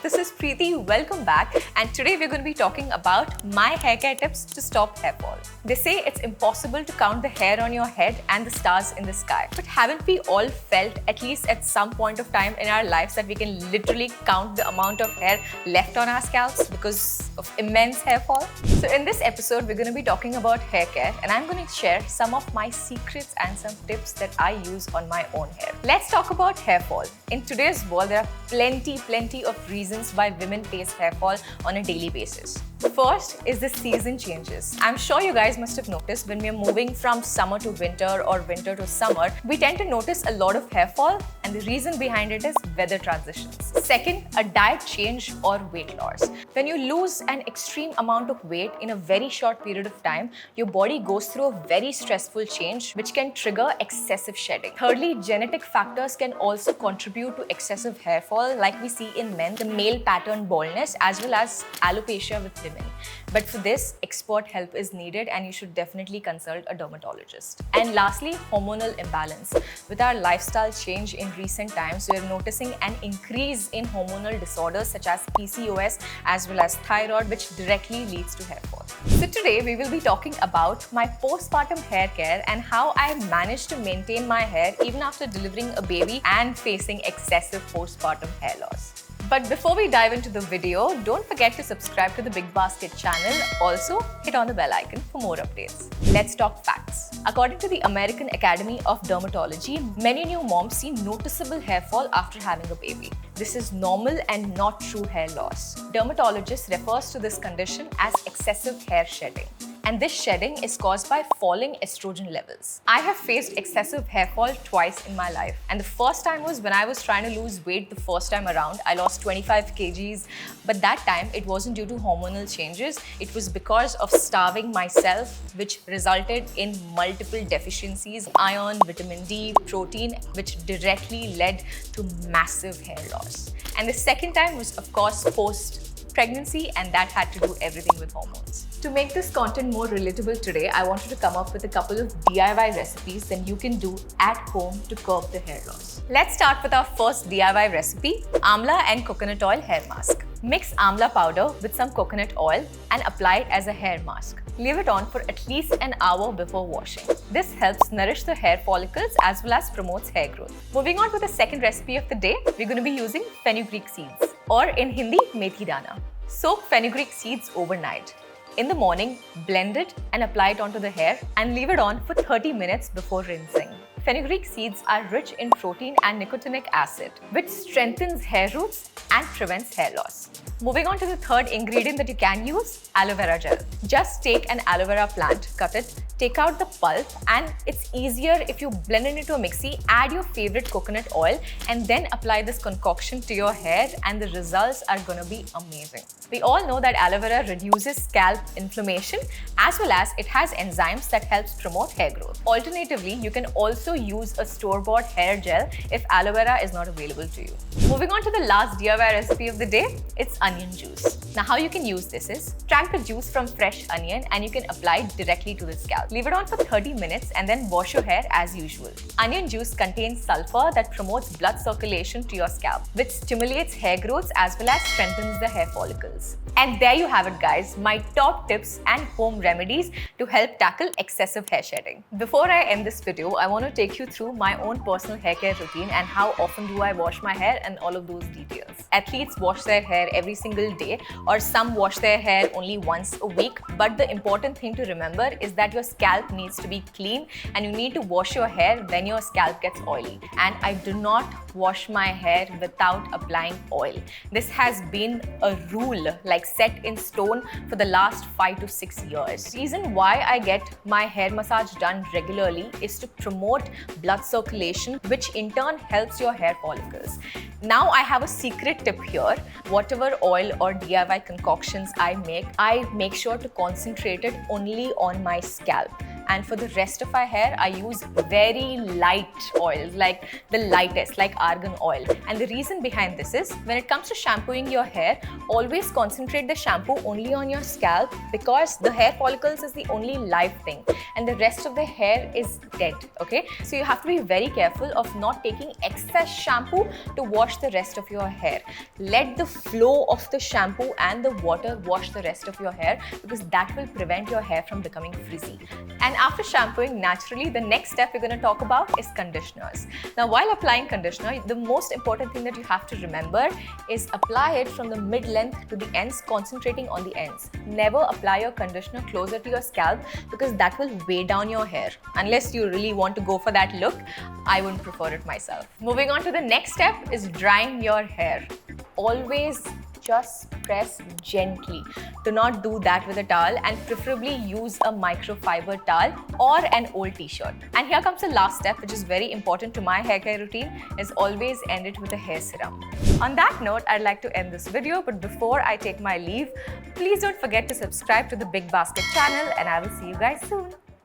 this is Preeti. Welcome back. And today we're going to be talking about my hair care tips to stop hair fall. They say it's impossible to count the hair on your head and the stars in the sky. But haven't we all felt, at least at some point of time in our lives, that we can literally count the amount of hair left on our scalps because of immense hair fall? So in this episode, we're going to be talking about hair care, and I'm going to share some of my secrets and some tips that I use on my own hair. Let's talk about hair fall. In today's world, there are plenty of reasons why women face hair fall on a daily basis. First is the season changes. I'm sure you guys must have noticed when we're moving from summer to winter or winter to summer, we tend to notice a lot of hair fall, and the reason behind it is weather transitions. Second, a diet change or weight loss. When you lose an extreme amount of weight in a very short period of time, your body goes through a very stressful change which can trigger excessive shedding. Thirdly, genetic factors can also contribute to excessive hair fall, like we see in men, the male pattern baldness as well as alopecia with women. But for this, expert help is needed and you should definitely consult a dermatologist. And lastly, hormonal imbalance. With our lifestyle change in recent times, we are noticing an increase in hormonal disorders such as PCOS as well as thyroid, which directly leads to hair fall. So today we will be talking about my postpartum hair care and how I managed to maintain my hair even after delivering a baby and facing excessive postpartum hair loss. But before we dive into the video, don't forget to subscribe to the BigBasket channel. Also, hit on the bell icon for more updates. Let's talk facts. According to the American Academy of Dermatology, many new moms see noticeable hair fall after having a baby. This is normal and not true hair loss. Dermatologists refers to this condition as excessive hair shedding. And this shedding is caused by falling estrogen levels. I have faced excessive hair fall twice in my life. And the first time was when I was trying to lose weight the first time around. I lost 25 kgs. But that time, it wasn't due to hormonal changes. It was because of starving myself, which resulted in multiple deficiencies, iron, vitamin D, protein, which directly led to massive hair loss. And the second time was, of course, post-pregnancy, and that had to do everything with hormones. To make this content more relatable today, I wanted to come up with a couple of DIY recipes that you can do at home to curb the hair loss. Let's start with our first DIY recipe, Amla and coconut oil hair mask. Mix Amla powder with some coconut oil and apply it as a hair mask. Leave it on for at least an hour before washing. This helps nourish the hair follicles as well as promotes hair growth. Moving on to the second recipe of the day, we're going to be using Fenugreek Seeds, or in Hindi, methi dana. Soak Fenugreek Seeds overnight. In the morning, blend it and apply it onto the hair and leave it on for 30 minutes before rinsing. Fenugreek seeds are rich in protein and nicotinic acid, which strengthens hair roots and prevents hair loss. Moving on to the third ingredient that you can use, aloe vera gel. Just take an aloe vera plant, cut it, take out the pulp, and it's easier if you blend it into a mixie, add your favorite coconut oil, and then apply this concoction to your hair, and the results are gonna be amazing. We all know that aloe vera reduces scalp inflammation as well as it has enzymes that helps promote hair growth. Alternatively, you can also use a store-bought hair gel if aloe vera is not available to you. Moving on to the last DIY recipe of the day, it's onion juice. Now how you can use this is, extract the juice from fresh onion and you can apply it directly to the scalp. Leave it on for 30 minutes and then wash your hair as usual. Onion juice contains sulfur that promotes blood circulation to your scalp, which stimulates hair growth as well as strengthens the hair follicles. And there you have it, guys, my top tips and home remedies to help tackle excessive hair shedding. Before I end this video, I want to take you through my own personal hair care routine and how often do I wash my hair and all of those details. Athletes wash their hair every single day, or some wash their hair only once a week. But the important thing to remember is that your scalp needs to be clean and you need to wash your hair when your scalp gets oily. And I do not wash my hair without applying oil. This has been a rule, like set in stone, for the last 5 to 6 years. The reason why I get my hair massage done regularly is to promote blood circulation, which in turn helps your hair follicles. Now I have a secret tip here. Whatever oil or DIY concoctions I make sure to concentrate it only on my scalp. and for the rest of our hair, I use very light oils, like the lightest, like Argan Oil. And the reason behind this is, when it comes to shampooing your hair, always concentrate the shampoo only on your scalp, because the hair follicles is the only live thing and the rest of the hair is dead, okay? So you have to be very careful of not taking excess shampoo to wash the rest of your hair. Let the flow of the shampoo and the water wash the rest of your hair, because that will prevent your hair from becoming frizzy. And after shampooing, naturally, the next step we're going to talk about is conditioners. Now, while applying conditioner, the most important thing that you have to remember is apply it from the mid-length to the ends, concentrating on the ends. Never apply your conditioner closer to your scalp, because that will weigh down your hair. Unless you really want to go for that look, I wouldn't prefer it myself. Moving on to the next step is drying your hair. Always just press gently. Do not do that with a towel, and preferably use a microfiber towel or an old t-shirt. And here comes the last step, which is very important to my hair care routine, is always end it with a hair serum. On that note, I'd like to end this video, but before I take my leave, please don't forget to subscribe to the BigBasket channel, and I will see you guys soon.